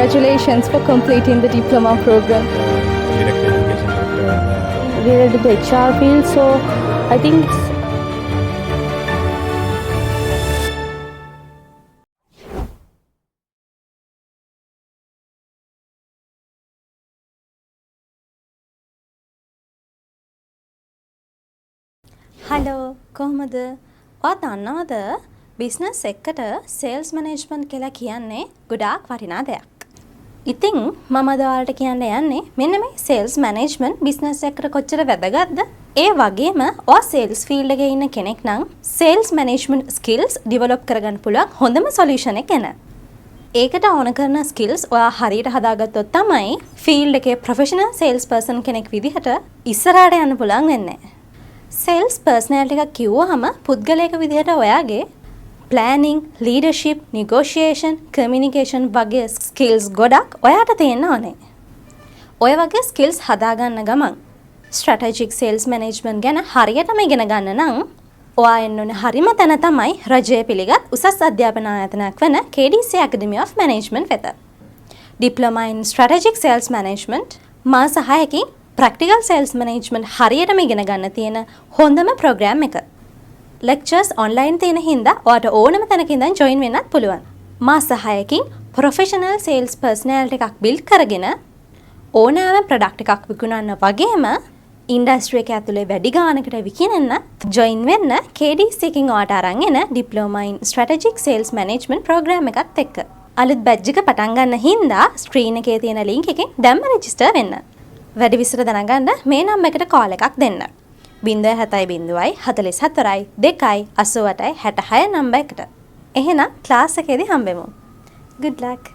congratulations for completing the diploma program. Direct education Related to the HR field, so I think it's hello කොහොමද? ඔයා දන්නවද business එකට sales management කියලා කියන්නේ ගොඩාක් වටිනා දෙයක්. ඉතින් මම අද ඔයාලට කියන්න යන්නේ මෙන්න මේ සේල්ස් මැනේජ්මන්ට් බිස්නස් එකට කොච්චර වැදගත්ද? ඒ වගේම ඔයා සේල්ස් ෆීල්ඩ් එකේ ඉන්න කෙනෙක් නම් සේල්ස් මැනේජ්මන්ට් ස්කිල්ස් ඩෙවලොප් කරගන්න පුළුවන් හොඳම සොලියුෂන් එක ගැන. ඒකට ඕන කරන ස්කිල්ස් ඔයා හරියට හදාගත්තොත් තමයි ෆීල්ඩ් එකේ ප්‍රොෆෙෂනල් සේල්ස් පර්සන් කෙනෙක් විදිහට ඉස්සරහට යන්න පුළුවන් වෙන්නේ. සේල්ස් පර්සනැලිටි එකක් කිව්වහම පුද්ගලයෙක් විදිහට ඔයාගේ ප්ලෑනින්, ලීඩර්ෂිප්, නිගෝෂියේෂන්, කමියුනිකේෂන් වගේ ස්කිල්ස් ගොඩක් ඔයාට තියෙන්න ඕනේ. ඔය වගේ ස්කිල්ස් හදාගන්න ගමන් ස්ට්‍රැටජික් සේල්ස් මැනේජ්මන්ට් ගැන හරියටම ඉගෙන ගන්න නම් ඔයා එන්න ඕනේ හරිම තැන තමයි රජය පිළිගත් උසස් අධ්‍යාපන ආයතනයක් වන KDC Academy of Management වෙත. ඩිප්ලෝමා ඉන් ස්ට්‍රැටජික් සේල්ස් මැනේජ්මන්ට් මාස 6කින් ප්‍රැක්ටිකල් සේල්ස් මැනේජ්මන්ට් හරියටම ඉගෙන ගන්න තියෙන හොඳම ප්‍රෝග්‍රෑම් එක. ලෙක්චර්ස් ඔන්ලයින් තියෙන හින්දා ඔයාට ඕනම තැනක ඉඳන් ජොයින් වෙන්නත් පුළුවන්. මාස 6කින් ප්‍රොෆෙෂනල් සේල්ස් පර්සනැලිටි එකක් බිල්ඩ් කරගෙන ඕනෑම ප්‍රොඩක්ට් එකක් විකුණන්න වගේම ඉන්ඩස්ට්‍රි එක ඇතුලේ වැඩි ගානකට විකිනෙන්න ජොයින් වෙන්න KDC එකකින් ඔයාට අරන් එන ඩිප්ලෝමා ඉන් ස්ට්‍රැටජික් සේල්ස් මැනේජ්මන්ට් ප්‍රෝග්‍රෑම් එකත් එක්ක. අලුත් බැච් එක පටන් ගන්න හින්දා ස්ක්‍රීන් එකේ තියෙන ලින්ක් එකෙන් දැම්ම රෙජිස්ටර් වෙන්න. වැඩි විස්තර දැනගන්න මේ නම්බර් එකට කෝල් එකක් දෙන්න. 070 44 2 88 66 නම්බර් එකට. එහෙනම් ක්ලාස් එකේදී හම්බෙමු. Good luck.